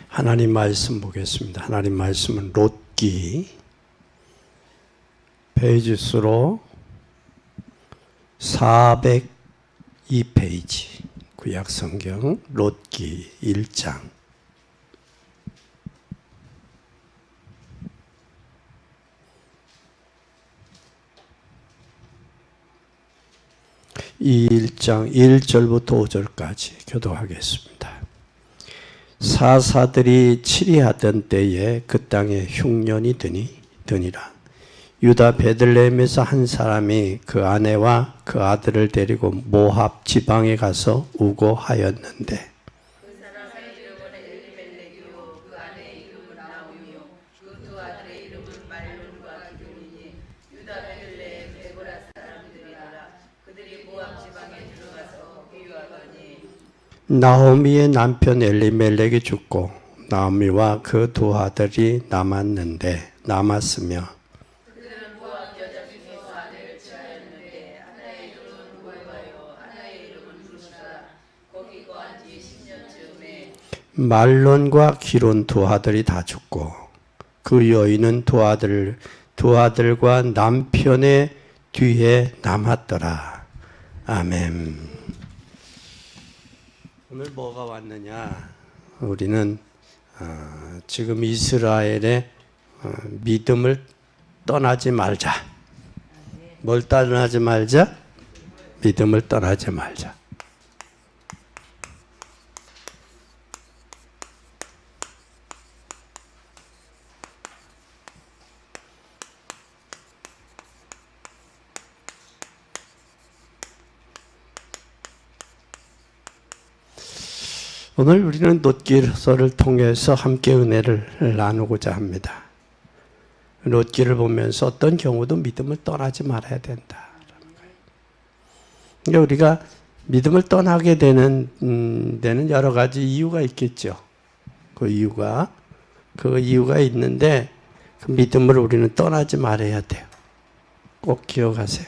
하나님 말씀 보겠습니다. 하나님 말씀은 롯기 페이지 수로 402페이지 구약성경 롯기 1장. 이 1장 1절부터 5절까지 교도하겠습니다. 사사들이 치리하던 때에 그 땅에 흉년이 드니라. 유다 베들레헴에서 한 사람이 그 아내와 그 아들을 데리고 모압 지방에 가서 우고하였는데 그 사람의 이름은 엘리멜렉이요 그 아내의 이름은 나오미요 그 두 아들의 이름은 말론과 기럐이니 유다 베들레헴 데보라 사람들이라. 그들이 모압 지방에 들어가서 귀유하더니 나오미의 남편 엘리멜렉이 죽고 나오미와 그 두 아들이 남았으며 그들은 모압 여자 중에서 아내를 취하였는데 하나의 이름은 모에바요 하나의 이름은 루스라. 거기 거한 지 10년쯤에 말론과 기론 두 아들이 다 죽고 그 여인은 두 아들과 남편의 뒤에 남았더라. 아멘. 오늘 뭐가 왔느냐? 우리는 지금 이스라엘의 믿음을 떠나지 말자. 뭘 떠나지 말자? 믿음을 떠나지 말자. 오늘 우리는 롯기서를 통해서 함께 은혜를 나누고자 합니다. 롯기를 보면서 어떤 경우도 믿음을 떠나지 말아야 된다. 그러니까 우리가 믿음을 떠나게 되는 데는 여러 가지 이유가 있겠죠. 그 이유가 있는데 그 믿음을 우리는 떠나지 말아야 돼요. 꼭 기억하세요.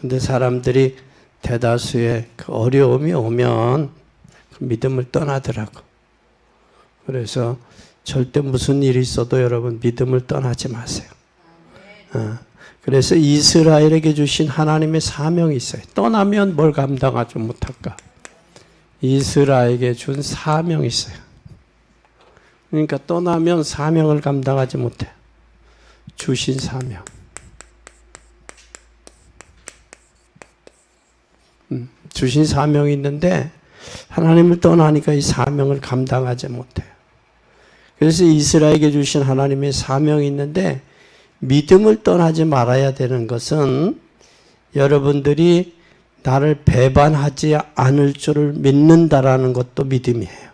근데 사람들이 대다수의 그 어려움이 오면 그 믿음을 떠나더라고. 그래서 절대 무슨 일이 있어도 여러분 믿음을 떠나지 마세요. 그래서 이스라엘에게 주신 하나님의 사명이 있어요. 떠나면 뭘 감당하지 못할까? 이스라엘에게 준 사명이 있어요. 그러니까 떠나면 사명을 감당하지 못해요. 주신 사명. 주신 사명이 있는데 하나님을 떠나니까 이 사명을 감당하지 못해요. 그래서 이스라엘에게 주신 하나님의 사명이 있는데 믿음을 떠나지 말아야 되는 것은 여러분들이 나를 배반하지 않을 줄을 믿는다라는 것도 믿음이에요.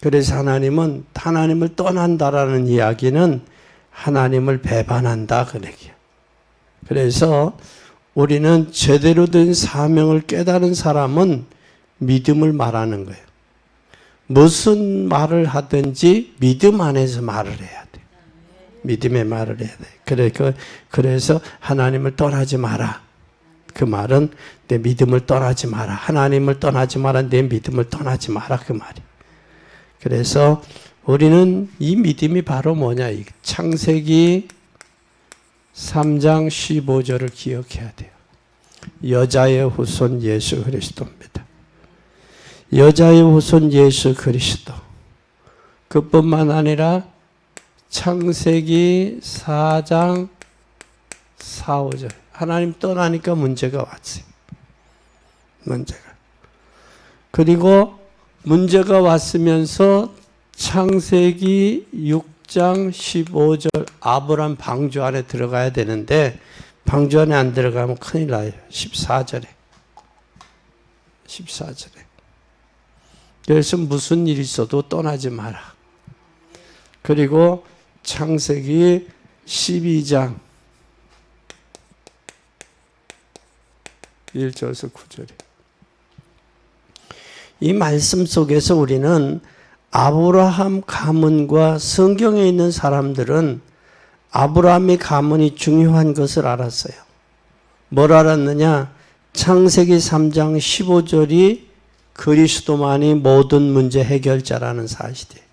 그래서 하나님은 하나님을 떠난다라는 이야기는 하나님을 배반한다 그 얘기예요. 그래서 우리는 제대로 된 사명을 깨달은 사람은 믿음을 말하는 거예요. 무슨 말을 하든지 믿음 안에서 말을 해야 돼요. 믿음의 말을 해야 돼요. 그래서 하나님을 떠나지 마라. 그 말은 내 믿음을 떠나지 마라. 하나님을 떠나지 마라. 내 믿음을 떠나지 마라. 그 말이. 그래서 우리는 이 믿음이 바로 뭐냐. 창세기 3장 15절을 기억해야 돼요. 여자의 후손 예수 그리스도입니다. 여자의 후손 예수 그리스도. 그뿐만 아니라 창세기 4장 4, 5절. 하나님 떠나니까 문제가 왔어요. 문제가. 그리고 문제가 왔으면서 창세기 6장 15절 아브람 방주 안에 들어가야 되는데 방주 안에 안 들어가면 큰일 나요. 14절에. 그래서 무슨 일이 있어도 떠나지 마라. 그리고 창세기 12장 1절에서 9절에. 이 말씀 속에서 우리는 아브라함 가문과 성경에 있는 사람들은 아브라함의 가문이 중요한 것을 알았어요. 뭘 알았느냐? 창세기 3장 15절이 그리스도만이 모든 문제 해결자라는 사실이에요.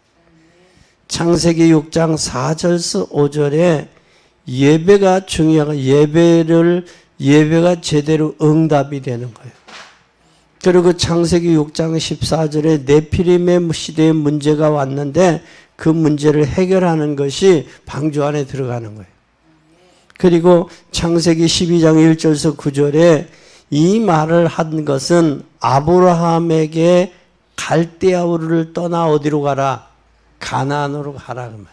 창세기 6장 4절서 5절에 예배가 중요하고 예배가 제대로 응답이 되는 거예요. 그리고 창세기 6장 14절에 네피림의 시대에 문제가 왔는데 그 문제를 해결하는 것이 방주 안에 들어가는 거예요. 그리고 창세기 12장 1절에서 9절에 이 말을 한 것은 아브라함에게 갈대아우르를 떠나 어디로 가라? 가나안으로 가라 그 말이에요.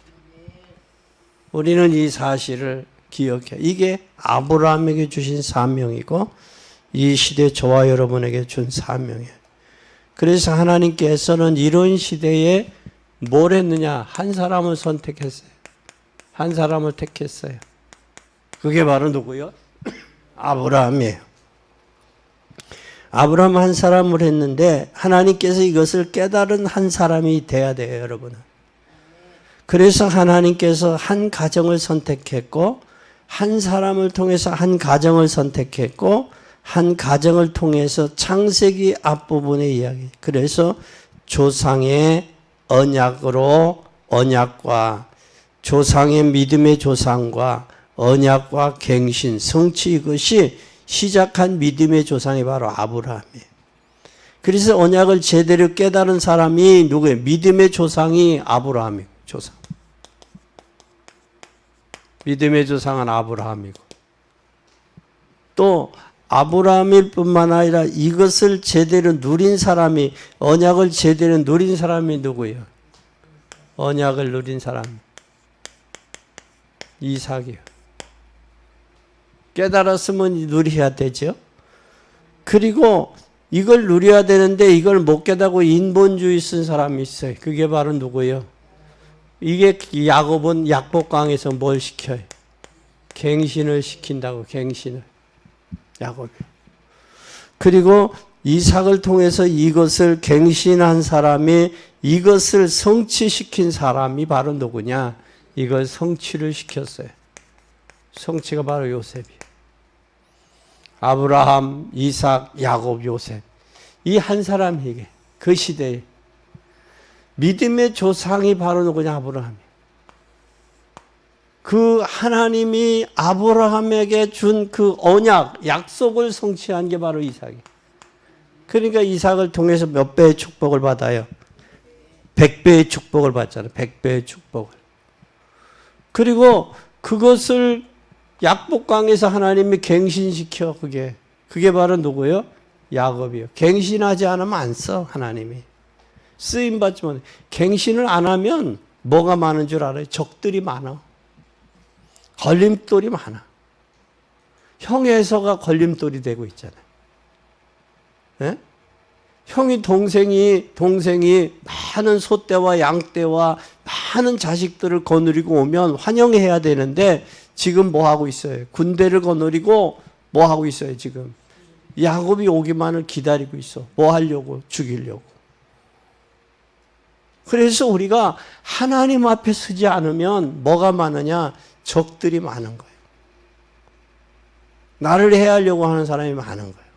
우리는 이 사실을 기억해. 이게 아브라함에게 주신 사명이고 이 시대 저와 여러분에게 준 사명이에요. 그래서 하나님께서는 이런 시대에 뭘 했느냐? 한 사람을 선택했어요. 한 사람을 택했어요. 그게 바로 누구요? 아브라함이에요. 아브라함 한 사람을 했는데 하나님께서 이것을 깨달은 한 사람이 돼야 돼요, 여러분은. 그래서 하나님께서 한 가정을 선택했고 한 사람을 통해서 한 가정을 선택했고 한 가정을 통해서 창세기 앞부분의 이야기. 그래서 조상의 언약으로 언약과 조상의 믿음의 조상과 언약과 갱신, 성취 이것이 시작한 믿음의 조상이 바로 아브라함이에요. 그래서 언약을 제대로 깨달은 사람이 누구예요? 믿음의 조상이 아브라함이고 조상. 믿음의 조상은 아브라함이고 또 아브라함일 뿐만 아니라 이것을 제대로 누린 사람이 언약을 제대로 누린 사람이 누구예요? 언약을 누린 사람 이삭이요. 깨달았으면 누려야 되죠. 그리고 이걸 누려야 되는데 이걸 못 깨닫고 인본주의 쓴 사람이 있어요. 그게 바로 누구예요? 이게 야곱은 약복강에서 뭘 시켜요? 갱신을 시킨다고, 갱신을. 야곱이. 그리고 이삭을 통해서 이것을 갱신한 사람이 이것을 성취시킨 사람이 바로 누구냐? 이걸 성취를 시켰어요. 성취가 바로 요셉이에요. 아브라함, 이삭, 야곱, 요셉. 이 한 사람에게 그 시대에 믿음의 조상이 바로 누구냐? 아브라함이에요. 그 하나님이 아브라함에게 준 그 언약, 약속을 성취한 게 바로 이삭이에요. 그러니까 이삭을 통해서 몇 배의 축복을 받아요? 100배의 축복을 받잖아요. 100배의 축복을. 그리고 그것을 약복강에서 하나님이 갱신시켜. 그게 바로 누구예요? 야곱이요. 갱신하지 않으면 안 써, 하나님이. 쓰임받지 못해. 갱신을 안 하면 뭐가 많은 줄 알아요? 적들이 많아. 걸림돌이 많아. 형에서가 걸림돌이 되고 있잖아요. 네? 형이 동생이 많은 소떼와 양떼와 많은 자식들을 거느리고 오면 환영해야 되는데 지금 뭐 하고 있어요? 군대를 거느리고 뭐 하고 있어요, 지금? 야곱이 오기만을 기다리고 있어. 뭐 하려고? 죽이려고. 그래서 우리가 하나님 앞에 서지 않으면 뭐가 많으냐? 적들이 많은 거예요. 나를 해하려고 하는 사람이 많은 거예요.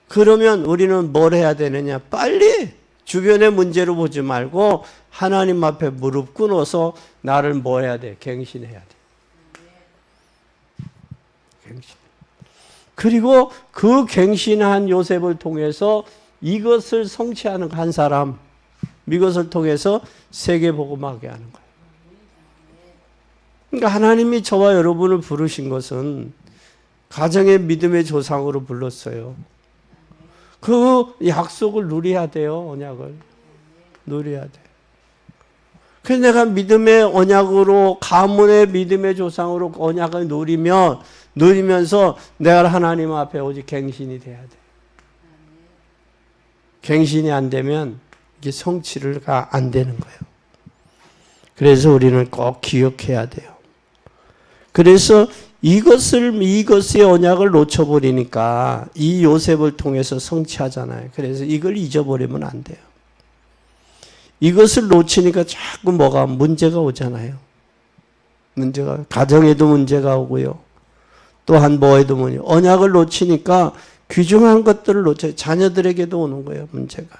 그러면 우리는 뭘 해야 되느냐? 빨리 주변의 문제로 보지 말고 하나님 앞에 무릎 꿇어서 나를 뭐 해야 돼? 갱신해야 돼. 갱신. 그리고 그 갱신한 요셉을 통해서 이것을 성취하는 한 사람, 이것을 통해서 세계복음하게 하는 거예요. 그러니까 하나님이 저와 여러분을 부르신 것은 가정의 믿음의 조상으로 불렀어요. 그 약속을 누려야 돼요. 언약을 누려야 돼. 그래서 내가 믿음의 언약으로 가문의 믿음의 조상으로 언약을 누리면서 내가 하나님 앞에 오직 갱신이 돼야 돼. 갱신이 안 되면 이게 성취가 안 되는 거예요. 그래서 우리는 꼭 기억해야 돼요. 그래서 이것의 언약을 놓쳐버리니까 이 요셉을 통해서 성취하잖아요. 그래서 이걸 잊어버리면 안 돼요. 이것을 놓치니까 자꾸 뭐가 문제가 오잖아요. 가정에도 문제가 오고요. 또한 뭐에도 언약을 놓치니까 귀중한 것들을 놓쳐요. 자녀들에게도 오는 거예요, 문제가.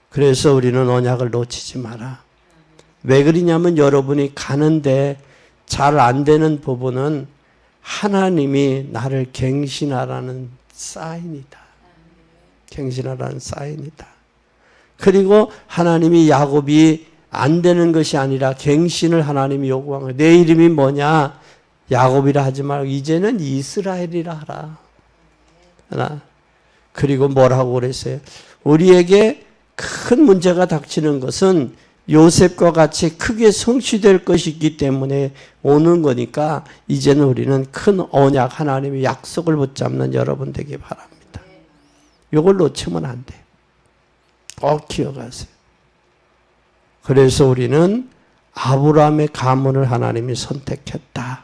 그래서 우리는 언약을 놓치지 마라. 왜 그러냐면 여러분이 가는데 잘 안 되는 부분은 하나님이 나를 갱신하라는 사인이다. 갱신하라는 사인이다. 그리고 하나님이 야곱이 안 되는 것이 아니라 갱신을 하나님이 요구한 거예요. 내 이름이 뭐냐? 야곱이라 하지 말고 이제는 이스라엘이라 하라. 하나. 그리고 뭐라고 그랬어요? 우리에게 큰 문제가 닥치는 것은 요셉과 같이 크게 성취될 것이 있기 때문에 오는 거니까 이제는 우리는 큰 언약 하나님의 약속을 붙잡는 여러분 되기 바랍니다. 이걸 놓치면 안 돼요. 꼭 기억하세요. 그래서 우리는 아브라함의 가문을 하나님이 선택했다.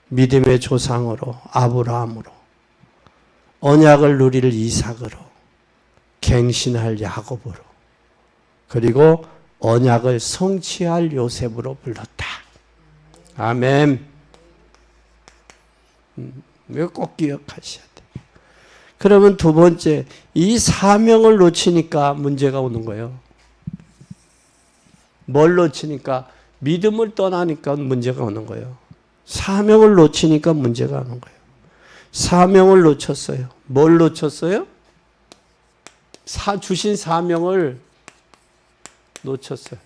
믿음의 조상으로 아브라함으로 언약을 누릴 이삭으로 갱신할 야곱으로 그리고 언약을 성취할 요셉으로 불렀다. 아멘. 이거 꼭 기억하셔야 돼요. 그러면 두 번째, 이 사명을 놓치니까 문제가 오는 거예요. 뭘 놓치니까? 믿음을 떠나니까 문제가 오는 거예요. 사명을 놓치니까 문제가 오는 거예요. 사명을 놓쳤어요. 뭘 놓쳤어요? 주신 사명을 놓쳤어요.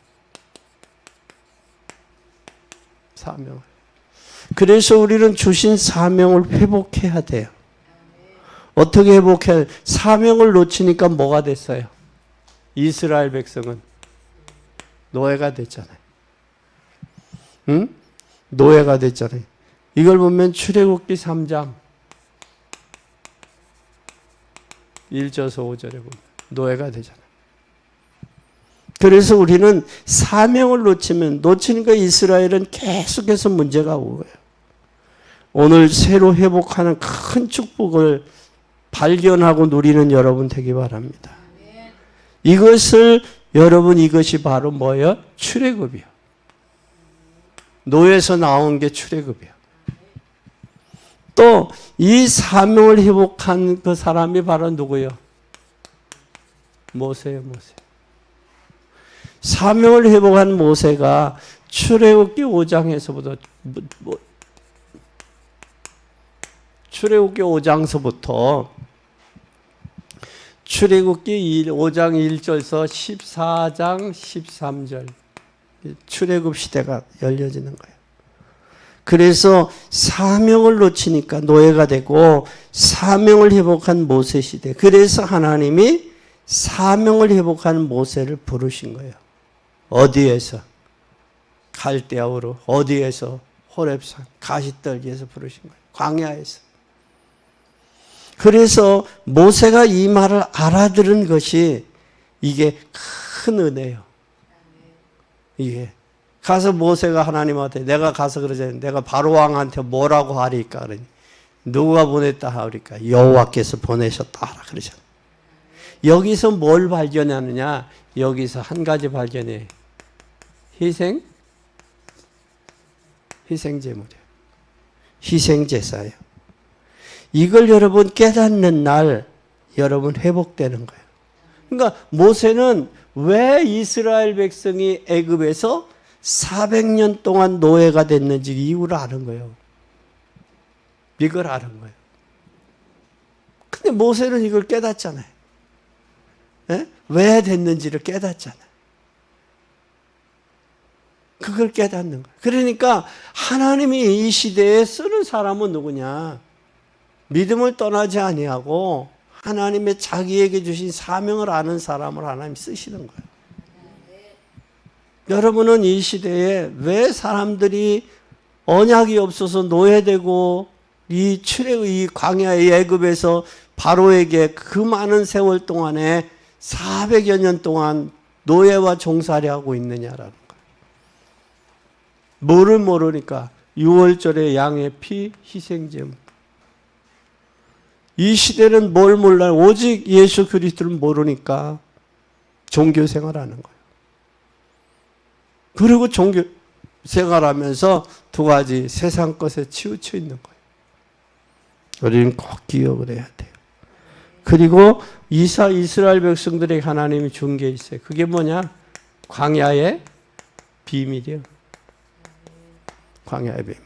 사명을. 그래서 우리는 주신 사명을 회복해야 돼요. 어떻게 회복해야 돼요? 사명을 놓치니까 뭐가 됐어요? 이스라엘 백성은 노예가 됐잖아요. 응? 노예가 됐잖아요. 이걸 보면 출애굽기 3장 1절에서 5절에 보면 노예가 되잖아요. 그래서 우리는 사명을 놓치니까 이스라엘은 계속해서 문제가 오는 거예요. 오늘 새로 회복하는 큰 축복을 발견하고 누리는 여러분 되기 바랍니다. 이것이 바로 뭐예요? 출애굽이요. 노예에서 나온 게 출애굽이요. 또 이 사명을 회복한 그 사람이 바로 누구예요? 모세예요, 모세. 사명을 회복한 모세가 출애굽기 5장에서부터 출애굽기 5장서부터 출애굽기 5장 1절에서 14장 13절 출애굽 시대가 열려지는 거예요. 그래서 사명을 놓치니까 노예가 되고 사명을 회복한 모세 시대. 그래서 하나님이 사명을 회복한 모세를 부르신 거예요. 어디에서? 갈대아우로. 어디에서? 호렙산 가시떨기에서 부르신 거예요. 광야에서. 그래서 모세가 이 말을 알아들은 것이 이게 큰 은혜예요. 이게 가서 모세가 하나님한테 내가 가서 그러잖아요. 내가 바로 왕한테 뭐라고 하리까 그러니 누가 보냈다 하리까 여호와께서 보내셨다 하라 그러잖아요. 여기서 뭘 발견하느냐? 여기서 한 가지 발견해. 희생제물이에요. 희생제사예요. 이걸 여러분 깨닫는 날 여러분 회복되는 거예요. 그러니까 모세는 왜 이스라엘 백성이 애굽에서 400년 동안 노예가 됐는지 이유를 아는 거예요. 이걸 아는 거예요. 근데 모세는 이걸 깨닫잖아요. 예? 왜 됐는지를 깨닫잖아요. 그걸 깨닫는 거예요. 그러니까 하나님이 이 시대에 쓰는 사람은 누구냐? 믿음을 떠나지 아니하고 하나님의 자기에게 주신 사명을 아는 사람을 하나님 쓰시는 거예요. 여러분은 이 시대에 왜 사람들이 언약이 없어서 노예되고 이 광야의 애굽에서 바로에게 그 많은 세월 동안에 400여 년 동안 노예와 종살이 하고 있느냐라는 거예요. 뭐를 모르니까 6월절에 양의 피 희생제물. 이 시대는 뭘 몰라요? 오직 예수 그리스도를 모르니까 종교 생활하는 거예요. 그리고 종교 생활하면서 두 가지 세상 것에 치우쳐 있는 거예요. 우리는 꼭 기억을 해야 돼요. 그리고 이스라엘 백성들에게 하나님이 준 게 있어요. 그게 뭐냐? 광야의 비밀이요. 광야의 비밀.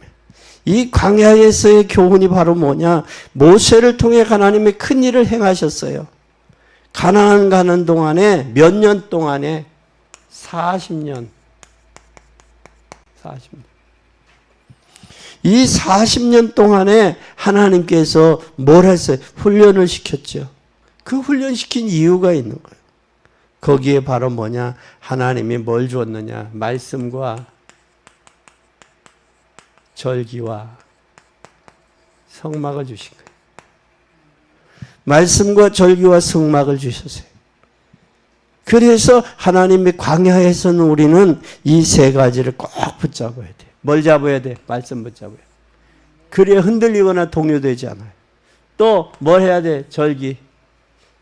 이 광야에서의 교훈이 바로 뭐냐? 모세를 통해 하나님이 큰 일을 행하셨어요. 가나안 가는 동안에 몇 년 동안에 40년. 이 40년 동안에 하나님께서 뭘 했어요? 훈련을 시켰죠. 그 훈련시킨 이유가 있는 거예요. 거기에 바로 뭐냐? 하나님이 뭘 주었느냐? 말씀과 절기와 성막을 주신 거예요. 말씀과 절기와 성막을 주셨어요. 그래서 하나님의 광야에서는 우리는 이 세 가지를 꼭 붙잡아야 돼요. 뭘 잡아야 돼? 말씀 붙잡아야 돼. 그래야 흔들리거나 동요되지 않아요. 또 뭘 해야 돼? 절기.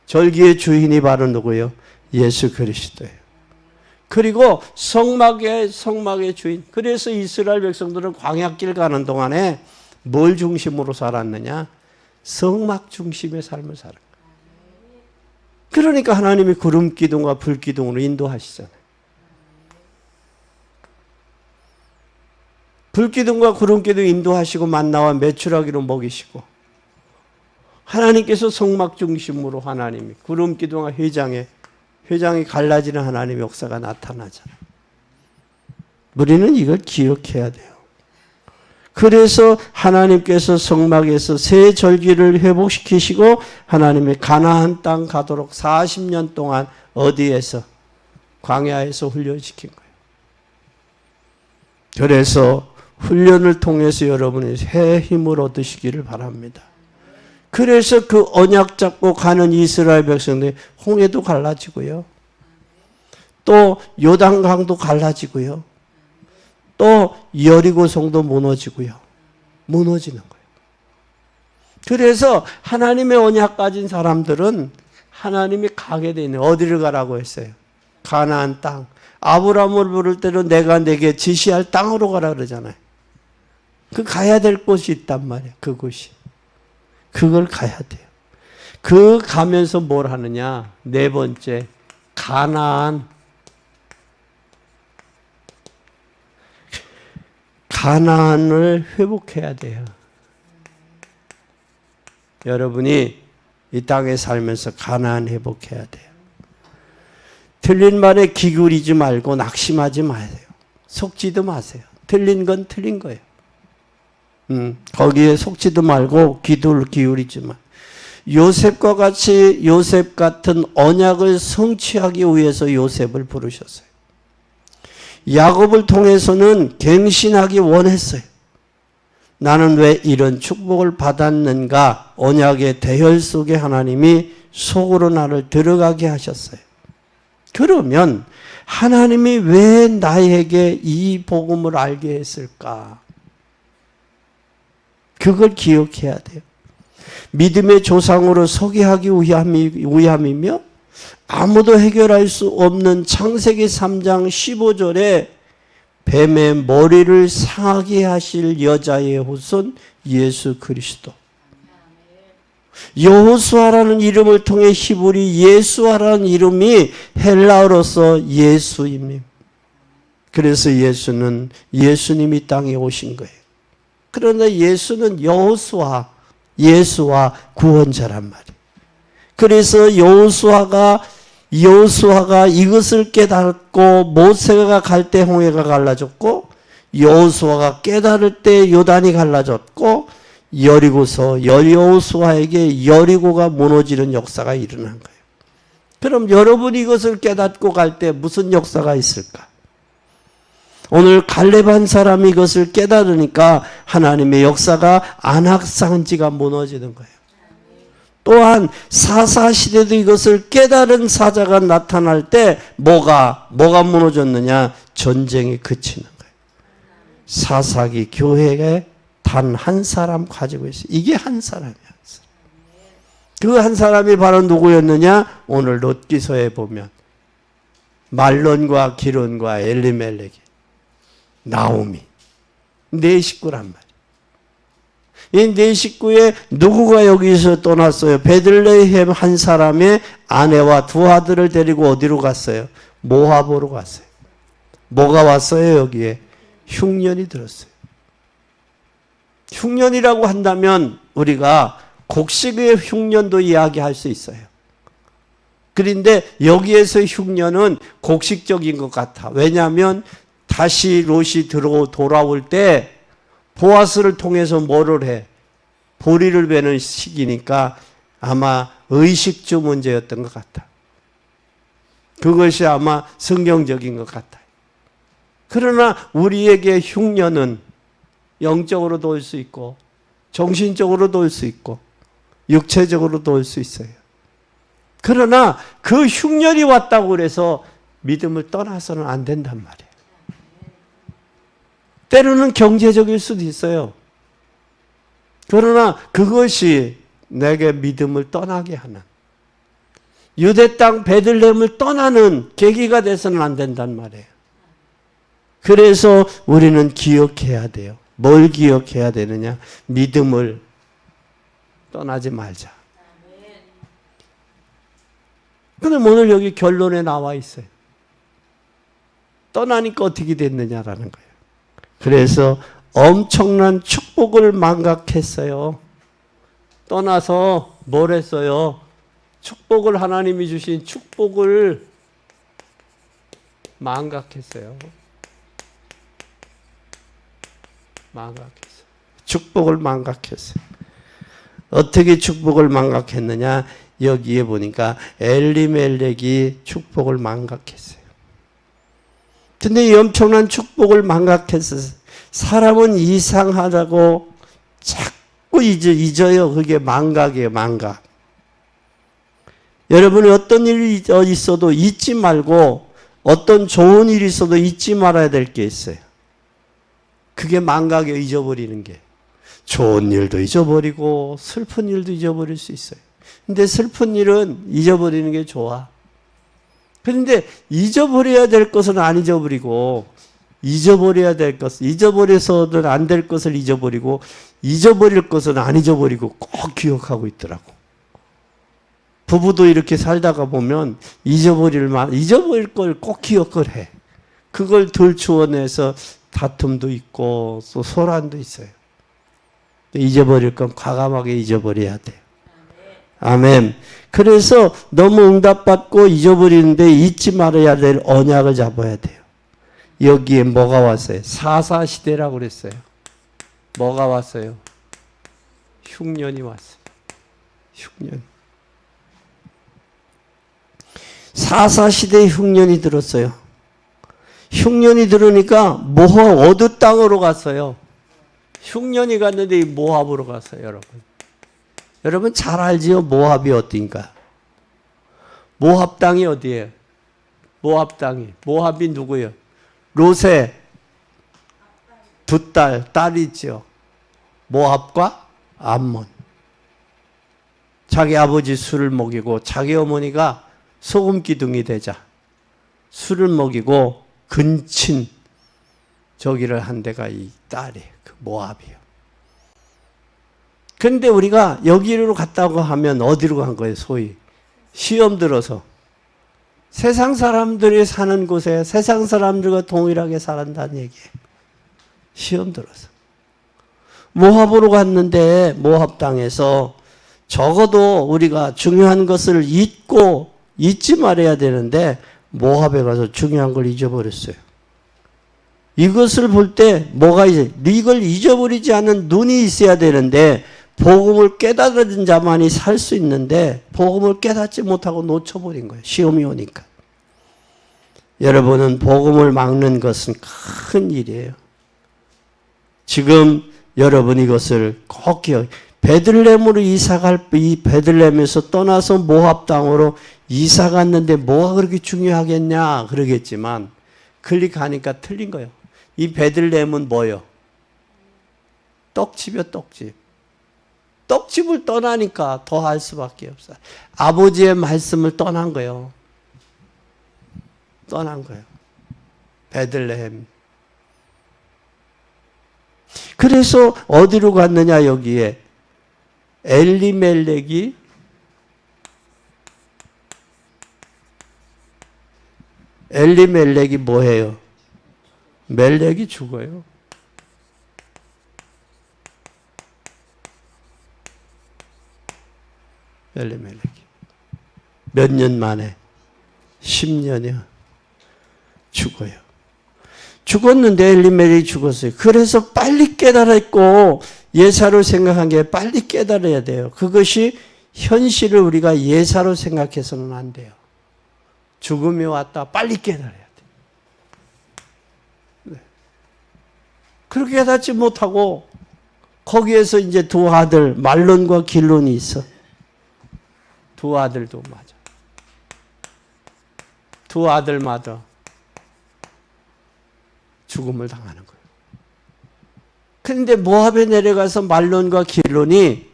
절기의 주인이 바로 누구예요? 예수 그리스도예요. 그리고 성막의 주인. 그래서 이스라엘 백성들은 광야길 가는 동안에 뭘 중심으로 살았느냐? 성막 중심의 삶을 살은 거예요. 그러니까 하나님이 구름 기둥과 불 기둥으로 인도하시잖아요. 불 기둥과 구름 기둥 인도하시고 만나와 메추라기로 먹이시고, 하나님께서 성막 중심으로 하나님이 구름 기둥과 회장이 갈라지는 하나님의 역사가 나타나잖아요. 우리는 이걸 기억해야 돼요. 그래서 하나님께서 성막에서 새 절기를 회복시키시고 하나님의 가나안 땅 가도록 40년 동안 어디에서? 광야에서 훈련시킨 거예요. 그래서 훈련을 통해서 여러분이 새 힘을 얻으시기를 바랍니다. 그래서 그 언약 잡고 가는 이스라엘 백성들이 홍해도 갈라지고요. 또 요단강도 갈라지고요. 또 여리고성도 무너지고요. 무너지는 거예요. 그래서 하나님의 언약 가진 사람들은 하나님이 가게 돼 있는, 어디를 가라고 했어요? 가나안 땅. 아브라함을 부를 때는 내가 내게 지시할 땅으로 가라 그러잖아요. 그 가야 될 곳이 있단 말이에요. 그곳이. 그걸 가야 돼요. 그 가면서 뭘 하느냐? 네 번째, 가나안을 회복해야 돼요. 여러분이 이 땅에 살면서 가나안 회복해야 돼요. 틀린 말에 기울이지 말고 낙심하지 마세요. 속지도 마세요. 틀린 건 틀린 거예요. 거기에 속지도 말고 귀를 기울이지 마. 요셉과 같이 요셉 같은 언약을 성취하기 위해서 요셉을 부르셨어요. 야곱을 통해서는 갱신하기 원했어요. 나는 왜 이런 축복을 받았는가? 언약의 대열 속에 하나님이 속으로 나를 들어가게 하셨어요. 그러면 하나님이 왜 나에게 이 복음을 알게 했을까? 그걸 기억해야 돼요. 믿음의 조상으로 소개하기 위함이며 아무도 해결할 수 없는 창세기 3장 15절에 뱀의 머리를 상하게 하실 여자의 후손 예수 그리스도. 여호수아라는 이름을 통해 히브리 예수아라는 이름이 헬라어로서 예수입니다. 그래서 예수는 예수님이 땅에 오신 거예요. 그런데 예수는 여호수아, 예수와 구원자란 말이에요. 그래서 여호수아가 이것을 깨닫고 모세가 갈 때 홍해가 갈라졌고 여호수아가 깨달을 때 요단이 갈라졌고 여호수아에게 여리고가 무너지는 역사가 일어난 거예요. 그럼 여러분이 이것을 깨닫고 갈 때 무슨 역사가 있을까? 오늘 갈렙 한 사람이 이것을 깨달으니까 하나님의 역사가 안악산지가 무너지는 거예요. 또한 사사시대도 이것을 깨달은 사자가 나타날 때 뭐가 무너졌느냐? 전쟁이 그치는 거예요. 사사기 교회에 단 한 사람 가지고 있어요. 이게 한 사람이야. 그 한 사람이 바로 누구였느냐? 오늘 롯기서에 보면 말론과 기론과 엘리멜렉이 나오미 네 식구란 말이에요. 이 네 식구에 누구가 여기서 떠났어요? 베들레헴 한 사람의 아내와 두 아들을 데리고 어디로 갔어요? 모압으로 갔어요. 뭐가 왔어요? 여기에 흉년이 들었어요. 흉년이라고 한다면 우리가 곡식의 흉년도 이야기할 수 있어요. 그런데 여기에서 흉년은 곡식적인 것 같아. 왜냐하면 다시 롯이 돌아올 때 보아스를 통해서 뭐를 해? 보리를 베는 시기니까 아마 의식주 문제였던 것 같아. 그것이 아마 성경적인 것 같아요. 그러나 우리에게 흉년은 영적으로도 올 수 있고 정신적으로도 올 수 있고 육체적으로도 올 수 있어요. 그러나 그 흉년이 왔다고 그래서 믿음을 떠나서는 안 된단 말이에요. 때로는 경제적일 수도 있어요. 그러나 그것이 내게 믿음을 떠나게 하는, 유대 땅 베들레헴을 떠나는 계기가 돼서는 안 된단 말이에요. 그래서 우리는 기억해야 돼요. 뭘 기억해야 되느냐? 믿음을 떠나지 말자. 그럼 오늘 여기 결론에 나와 있어요. 떠나니까 어떻게 됐느냐라는 거예요. 그래서 엄청난 축복을 망각했어요. 떠나서 뭘 했어요? 축복을, 하나님이 주신 축복을 망각했어요. 망각했어요. 축복을 망각했어요. 어떻게 축복을 망각했느냐? 여기에 보니까 엘리멜렉이 축복을 망각했어요. 근데 이 엄청난 축복을 망각했어요. 사람은 이상하다고 자꾸 잊어요. 그게 망각이에요, 망각. 여러분이 어떤 일이 있어도 잊지 말고, 어떤 좋은 일이 있어도 잊지 말아야 될 게 있어요. 그게 망각이에요, 잊어버리는 게. 좋은 일도 잊어버리고 슬픈 일도 잊어버릴 수 있어요. 근데 슬픈 일은 잊어버리는 게 좋아. 그런데 잊어버려야 될 것은 안 잊어버리고, 잊어버려야 될 것은, 잊어버려서는 안 될 것을 잊어버리고, 잊어버릴 것은 안 잊어버리고 꼭 기억하고 있더라고. 부부도 이렇게 살다가 보면 잊어버릴 걸 꼭 기억을 해. 그걸 덜 추원해서 다툼도 있고 또 소란도 있어요. 잊어버릴 건 과감하게 잊어버려야 돼요. 아멘. 그래서 너무 응답받고 잊어버리는데 잊지 말아야 될 언약을 잡아야 돼요. 여기에 뭐가 왔어요? 사사시대라고 그랬어요. 뭐가 왔어요? 흉년이 왔어요. 흉년. 사사시대에 흉년이 들었어요. 흉년이 들으니까 모압 어느 땅으로 갔어요? 흉년이 갔는데 이 모압으로 갔어요, 여러분. 여러분 잘 알지요? 모압이 어딘가? 모압 땅이 어디예요? 모압 땅이. 모압이 누구예요? 롯의 두 딸이 있죠. 모압과 암몬. 자기 아버지 술을 먹이고 자기 어머니가 소금 기둥이 되자 술을 먹이고 근친 저기를 한 데가 이 딸이에요. 그 모압이에요. 근데 우리가 여기로 갔다고 하면 어디로 간 거예요? 소위 시험 들어서 세상 사람들이 사는 곳에 세상 사람들과 동일하게 살았다는 얘기예요. 시험 들어서 모압으로 갔는데 모압 땅에서 적어도 우리가 중요한 것을 잊지 말아야 되는데 모압에 가서 중요한 걸 잊어버렸어요. 이것을 볼 때 뭐가 이걸 잊어버리지 않는 눈이 있어야 되는데 복음을 깨달은 자만이 살 수 있는데 복음을 깨닫지 못하고 놓쳐버린 거예요. 시험이 오니까. 여러분은 복음을 막는 것은 큰 일이에요. 지금 여러분 이것을 꼭 기억. 베들레헴으로 이 베들레헴에서 떠나서 모압 땅으로 이사 갔는데 뭐가 그렇게 중요하겠냐 그러겠지만 클릭하니까 틀린 거예요. 이 베들레헴은 뭐예요? 떡집이요, 떡집. 떡집을 떠나니까 더 할 수밖에 없어요. 아버지의 말씀을 떠난 거예요. 떠난 거예요. 베들레헴. 그래서 어디로 갔느냐 여기에 엘리멜렉이 뭐해요? 멜렉이 죽어요. 엘리멜렉이 몇 년 만에 10년이요. 죽어요. 죽었는데 엘리멜렉이 죽었어요. 그래서 빨리 깨달았고 예사로 생각한 게 빨리 깨달아야 돼요. 그것이 현실을 우리가 예사로 생각해서는 안 돼요. 죽음이 왔다 빨리 깨달아야 돼요. 네. 그렇게 깨닫지 못하고 거기에서 이제 두 아들 말론과 길론이 있어. 두 아들도 맞아. 두 아들마다 죽음을 당하는 거예요. 그런데 모압에 내려가서 말론과 길론이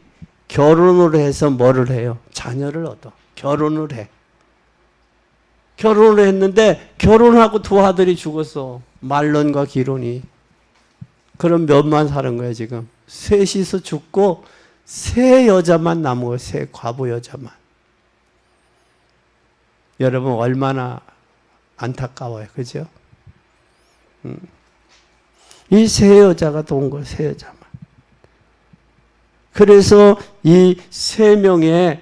결혼을 해서 뭐를 해요? 자녀를 얻어. 결혼을 해. 결혼을 했는데 결혼하고 두 아들이 죽었어. 말론과 길론이. 그럼 몇만 사는 거야 지금? 셋이서 죽고 세 여자만 남은 거예요. 세 과부 여자만. 여러분 얼마나 안타까워요. 그죠? 이 세 여자가 돈 거예요. 세 여자만. 그래서 이 세 명의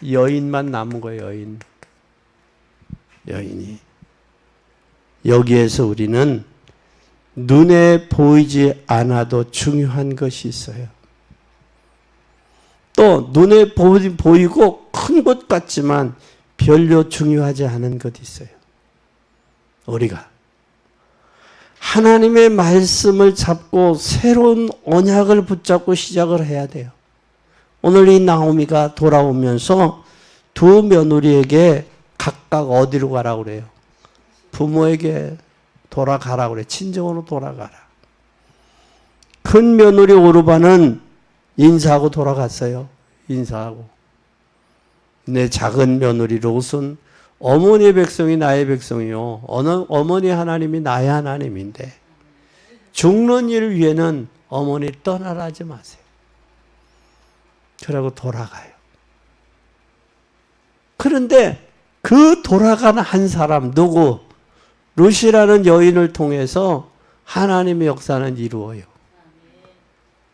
여인만 남은 거예요. 여인이. 여기에서 우리는 눈에 보이지 않아도 중요한 것이 있어요. 또 눈에 보이고 큰 것 같지만 별로 중요하지 않은 것이 있어요. 우리가 하나님의 말씀을 잡고 새로운 언약을 붙잡고 시작을 해야 돼요. 오늘 이 나오미가 돌아오면서 두 며느리에게 각각 어디로 가라고 그래요? 부모에게 돌아가라고 그래. 친정으로 돌아가라. 큰 며느리 오르바는 인사하고 돌아갔어요. 인사하고. 내 작은 며느리 롯은 어머니의 백성이 나의 백성이요. 어머니 하나님이 나의 하나님인데 죽는 일을 위해는 어머니 떠나라 하지 마세요. 그러고 돌아가요. 그런데 그 돌아가는 한 사람 누구? 룻이라는 여인을 통해서 하나님의 역사는 이루어요.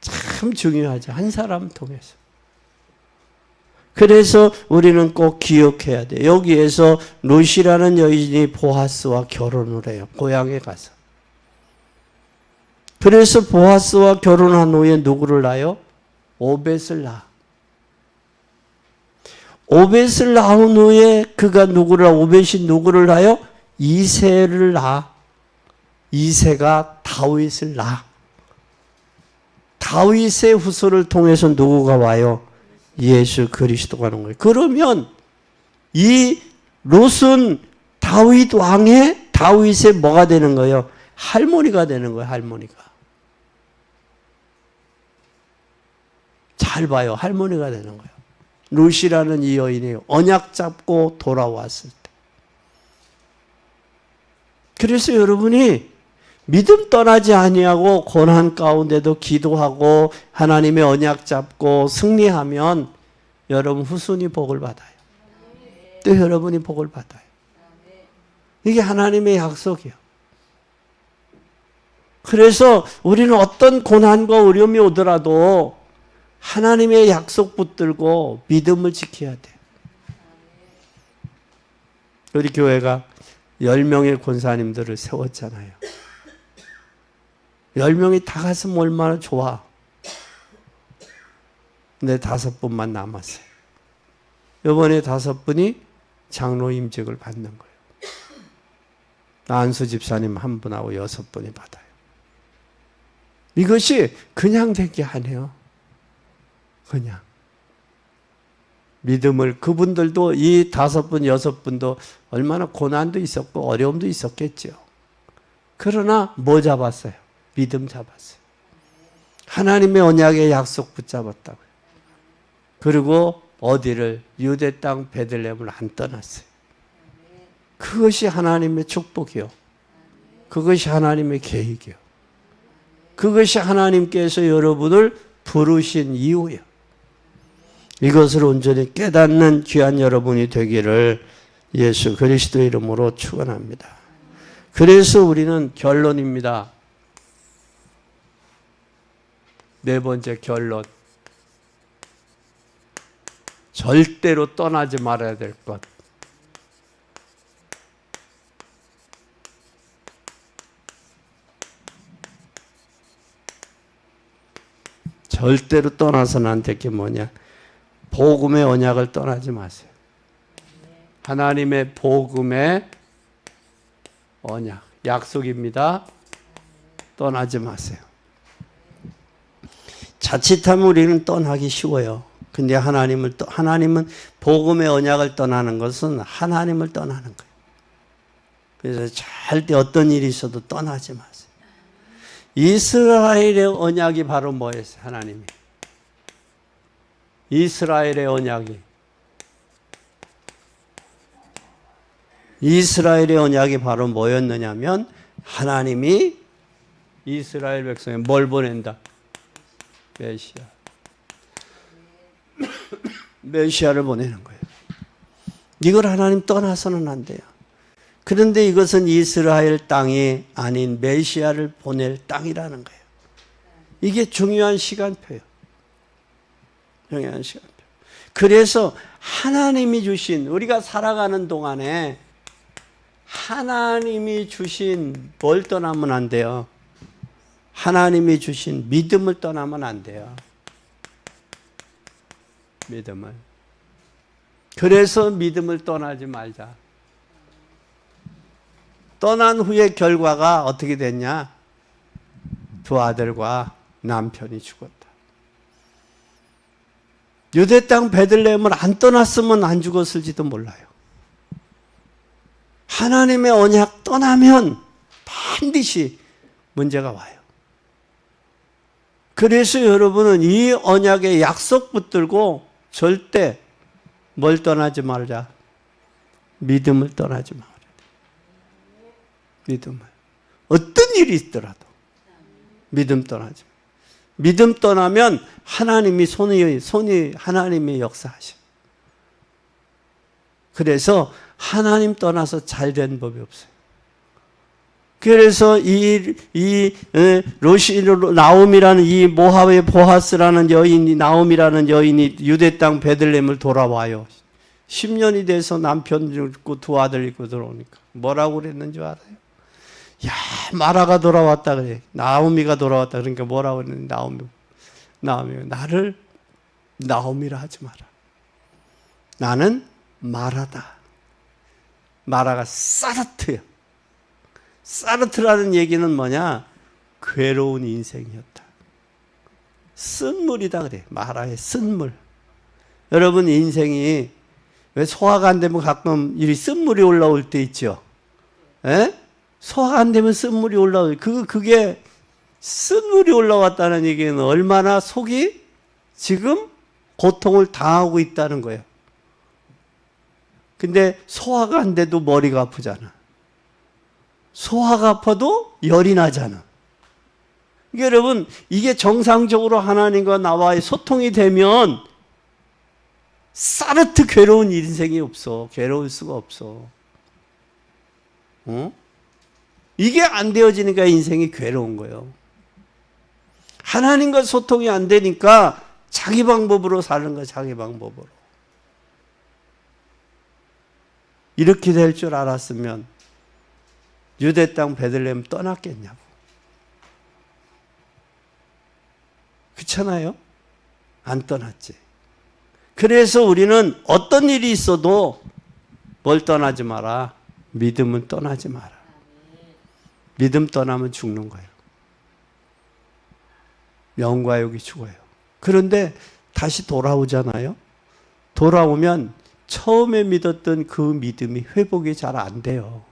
참 중요하죠. 한 사람 통해서. 그래서 우리는 꼭 기억해야 돼요. 여기에서 룻이라는 여인이 보아스와 결혼을 해요. 고향에 가서. 그래서 보아스와 결혼한 후에 누구를 낳아요? 오벳을 낳아. 오벳을 낳은 후에 그가 오벳이 누구를 낳아요? 이새를 낳아. 이새가 다윗을 낳아. 다윗의 후손을 통해서 누구가 와요? 예수 그리스도가 오는 거예요. 그러면 이 롯은 다윗 왕의 다윗의 뭐가 되는 거예요? 할머니가 되는 거예요. 할머니가. 잘 봐요. 할머니가 되는 거예요. 롯이라는 이 여인이 언약 잡고 돌아왔을 때. 그래서 여러분이 믿음 떠나지 아니하고 고난 가운데도 기도하고 하나님의 언약 잡고 승리하면 여러분 후손이 복을 받아요. 또 여러분이 복을 받아요. 이게 하나님의 약속이에요. 그래서 우리는 어떤 고난과 어려움이 오더라도 하나님의 약속 붙들고 믿음을 지켜야 돼요. 우리 교회가 10명의 권사님들을 세웠잖아요. 10명이 다 갔으면 얼마나 좋아. 근데 5분만 남았어요. 이번에 5분이 장로 임직을 받는 거예요. 안수 집사님 1분하고 6분이 받아요. 이것이 그냥 된 게 아니에요. 그냥. 믿음을, 그분들도 이 5분, 6분도 얼마나 고난도 있었고 어려움도 있었겠죠. 그러나 뭐 잡았어요? 믿음 잡았어요. 하나님의 언약의 약속 붙잡았다고요. 그리고 어디를? 유대 땅 베들레헴을 안 떠났어요. 그것이 하나님의 축복이요. 그것이 하나님의 계획이요. 그것이 하나님께서 여러분을 부르신 이유예요. 이것을 온전히 깨닫는 귀한 여러분이 되기를 예수 그리스도의 이름으로 축원합니다. 그래서 우리는 결론입니다. 네 번째 결론. 절대로 떠나지 말아야 될 것. 절대로 떠나서는 안 될 게 뭐냐? 복음의 언약을 떠나지 마세요. 하나님의 복음의 언약, 약속입니다. 떠나지 마세요. 자칫하면 우리는 떠나기 쉬워요. 근데 하나님은 복음의 언약을 떠나는 것은 하나님을 떠나는 거예요. 그래서 절대 어떤 일이 있어도 떠나지 마세요. 이스라엘의 언약이 바로 뭐였어요? 하나님이. 이스라엘의 언약이 바로 뭐였느냐면 하나님이 이스라엘 백성에 뭘 보낸다? 메시아. 메시아를 보내는 거예요. 이걸 하나님 떠나서는 안 돼요. 그런데 이것은 이스라엘 땅이 아닌 메시아를 보낼 땅이라는 거예요. 이게 중요한 시간표예요. 중요한 시간표. 그래서 하나님이 주신, 우리가 살아가는 동안에 하나님이 주신 뭘 떠나면 안 돼요? 하나님이 주신 믿음을 떠나면 안 돼요. 믿음을. 그래서 믿음을 떠나지 말자. 떠난 후의 결과가 어떻게 됐냐? 두 아들과 남편이 죽었다. 유대 땅 베들레헴을 안 떠났으면 안 죽었을지도 몰라요. 하나님의 언약 떠나면 반드시 문제가 와요. 그래서 여러분은 이 언약의 약속 붙들고 절대 뭘 떠나지 말자? 믿음을 떠나지 말자. 믿음을. 어떤 일이 있더라도 믿음 떠나지 마. 믿음 떠나면 하나님이 하나님이 역사하셔. 그래서 하나님 떠나서 잘 된 법이 없어요. 그래서 나옴이라는 이 모압의 보아스라는 여인이, 나옴이라는 여인이 유대 땅 베들레헴을 돌아와요. 10년이 돼서 남편 죽고 두 아들 있고 들어오니까 뭐라고 그랬는 줄 알아요? 야, 마라가 돌아왔다 그래. 나오미가 돌아왔다. 그러니까 뭐라고 그랬는데 나오미가 나를 나오미라 하지 마라. 나는 마라다. 마라가 사르트예요. 사르트라는 얘기는 뭐냐? 괴로운 인생이었다. 쓴물이다 그래. 마라의 쓴물. 여러분 인생이 왜 소화가 안 되면 가끔 이리 쓴물이 올라올 때 있죠? 에? 소화가 안 되면 쓴물이 올라오죠. 그게 쓴물이 올라왔다는 얘기는 얼마나 속이 지금 고통을 당하고 있다는 거예요. 근데 소화가 안 돼도 머리가 아프잖아. 소화가 아파도 열이 나잖아. 여러분, 이게 정상적으로 하나님과 나와의 소통이 되면 사르트 괴로운 인생이 없어. 괴로울 수가 없어. 이게 안 되어지니까 인생이 괴로운 거예요. 하나님과 소통이 안 되니까 자기 방법으로 사는 거야, 자기 방법으로. 이렇게 될 줄 알았으면 유대 땅 베들레헴 떠났겠냐고. 그렇잖아요? 안 떠났지. 그래서 우리는 어떤 일이 있어도 뭘 떠나지 마라? 믿음은 떠나지 마라. 믿음 떠나면 죽는 거예요. 영과 육이 죽어요. 그런데 다시 돌아오잖아요. 돌아오면 처음에 믿었던 그 믿음이 회복이 잘 안 돼요.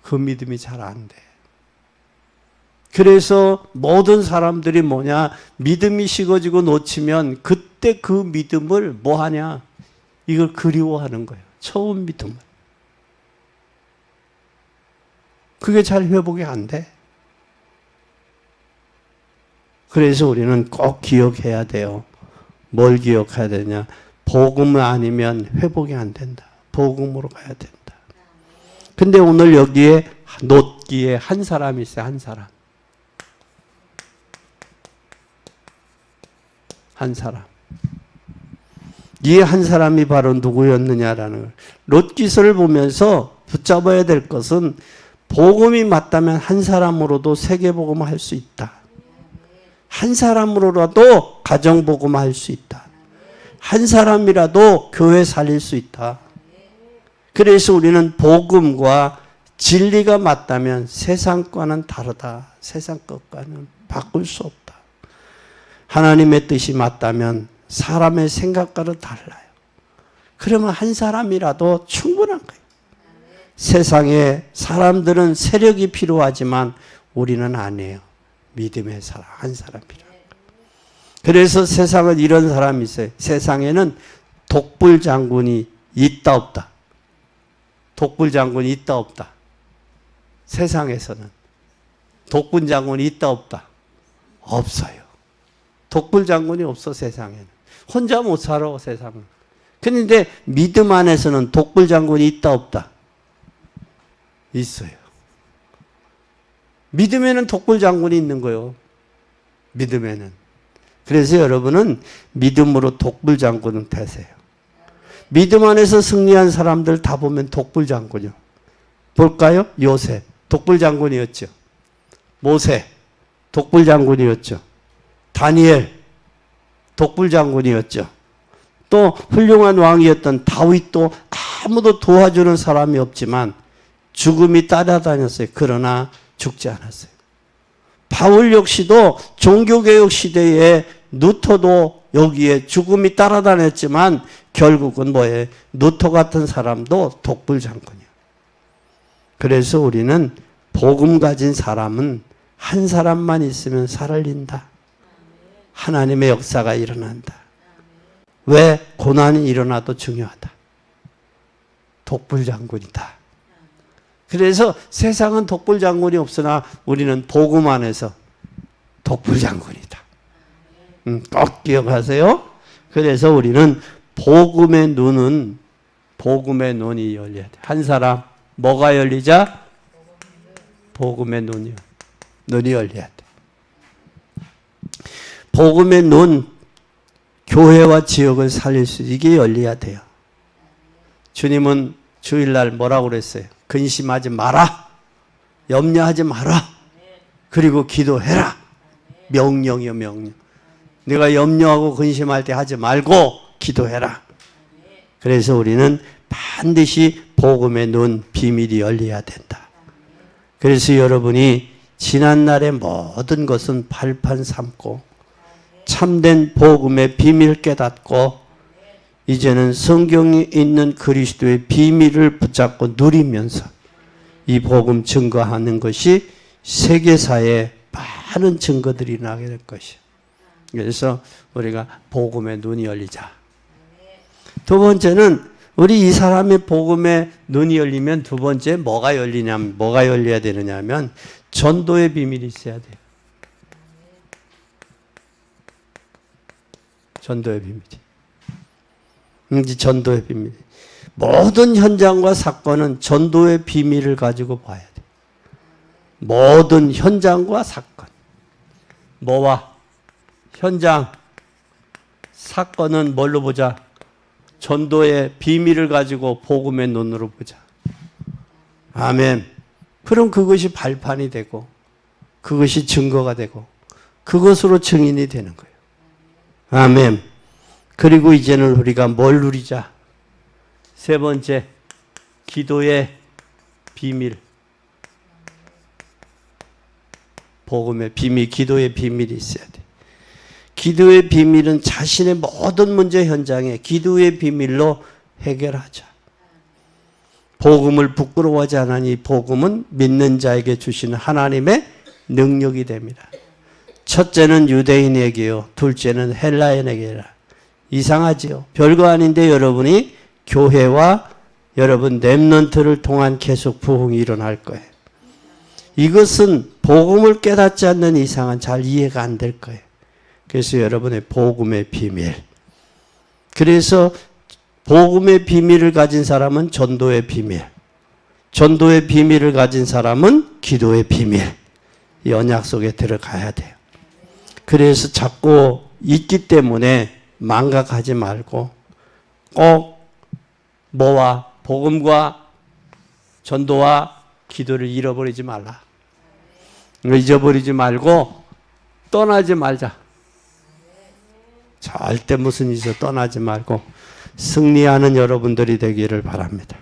그 믿음이 잘 안 돼. 그래서 모든 사람들이 뭐냐? 믿음이 식어지고 놓치면 그때 그 믿음을 뭐 하냐? 이걸 그리워하는 거예요. 처음 믿음을. 그게 잘 회복이 안 돼. 그래서 우리는 꼭 기억해야 돼요. 뭘 기억해야 되냐? 복음 아니면 회복이 안 된다. 복음으로 가야 된다. 근데 오늘 여기에 놋기에 한 사람이 있어요. 한 사람. 한 사람. 이 한 사람이 바로 누구였느냐라는 걸. 롯기서를 보면서 붙잡아야 될 것은 복음이 맞다면 한 사람으로도 세계복음을 할 수 있다. 한 사람으로라도 가정복음을 할 수 있다. 한 사람이라도 교회 살릴 수 있다. 그래서 우리는 복음과 진리가 맞다면 세상과는 다르다. 세상 것과는 바꿀 수 없다. 하나님의 뜻이 맞다면 사람의 생각과는 달라요. 그러면 한 사람이라도 충분한 거예요. 세상에 사람들은 세력이 필요하지만 우리는 아니에요. 믿음의 사람, 한 사람이라. 그래서 세상은 이런 사람이 있어요. 세상에는 독불 장군이 있다 없다. 독불 장군이 있다 없다. 세상에서는 독불 장군이 있다 없다. 없어요. 독불 장군이 없어 세상에는. 혼자 못 살아 세상은. 그런데 믿음 안에서는 독불 장군이 있다 없다. 있어요. 믿음에는 독불 장군이 있는 거예요. 믿음에는. 그래서 여러분은 믿음으로 독불 장군은 되세요. 믿음 안에서 승리한 사람들 다 보면 독불 장군이요. 볼까요? 요셉, 독불 장군이었죠. 모세, 독불 장군이었죠. 다니엘, 독불 장군이었죠. 또 훌륭한 왕이었던 다윗도 아무도 도와주는 사람이 없지만 죽음이 따라다녔어요. 그러나 죽지 않았어요. 바울 역시도 종교개혁 시대에 루터도 여기에 죽음이 따라다녔지만 결국은 뭐예요? 루터 같은 사람도 독불 장군이에요. 그래서 우리는 복음 가진 사람은 한 사람만 있으면 살아린다. 하나님의 역사가 일어난다. 왜? 고난이 일어나도 중요하다. 독불 장군이다. 그래서 세상은 독불 장군이 없으나 우리는 복음 안에서 독불 장군이다. 꼭 기억하세요. 그래서 우리는 복음의 눈이 열려야 돼. 한 사람 뭐가 열리자? 복음의 눈이 열려야 돼. 복음의 눈, 교회와 지역을 살릴 수 이게 열려야 돼요. 주님은 주일날 뭐라고 그랬어요? 근심하지 마라. 염려하지 마라. 그리고 기도해라. 명령이요, 명령. 내가 염려하고 근심할 때 하지 말고 기도해라. 그래서 우리는 반드시 복음의 눈, 비밀이 열려야 된다. 그래서 여러분이 지난날의 모든 것은 발판 삼고 참된 복음의 비밀 깨닫고 이제는 성경에 있는 그리스도의 비밀을 붙잡고 누리면서 이 복음 증거하는 것이 세계사에 많은 증거들이 나게 될 것이에요. 그래서 우리가 복음의 눈이 열리자. 두 번째는 우리 이 사람의 복음의 눈이 열리면 두 번째 뭐가 열려야 되느냐 하면 전도의 비밀이 있어야 돼요. 전도의 비밀이. 전도의 비밀. 모든 현장과 사건은 전도의 비밀을 가지고 봐야 돼. 모든 현장과 사건. 뭐와? 현장, 사건은 뭘로 보자? 전도의 비밀을 가지고 복음의 눈으로 보자. 아멘. 그럼 그것이 발판이 되고 그것이 증거가 되고 그것으로 증인이 되는 거예요. 아멘. 그리고 이제는 우리가 뭘 누리자? 세 번째, 기도의 비밀. 복음의 비밀, 기도의 비밀이 있어야 돼. 기도의 비밀은 자신의 모든 문제 현장에 기도의 비밀로 해결하자. 복음을 부끄러워하지 않으니 복음은 믿는 자에게 주시는 하나님의 능력이 됩니다. 첫째는 유대인에게요. 둘째는 헬라인에게라. 이상하지요. 별거 아닌데 여러분이 교회와 여러분 렘넌트를 통한 계속 부흥이 일어날 거예요. 이것은 복음을 깨닫지 않는 이상은 잘 이해가 안 될 거예요. 그래서 여러분의 복음의 비밀. 그래서 복음의 비밀을 가진 사람은 전도의 비밀. 전도의 비밀을 가진 사람은 기도의 비밀. 이 언약 속에 들어가야 돼요. 그래서 자꾸 있기 때문에 망각하지 말고 꼭 뭐와 복음과 전도와 기도를 잃어버리지 말라. 잊어버리지 말고 떠나지 말자. 절대 무슨 일이 떠나지 말고 승리하는 여러분들이 되기를 바랍니다.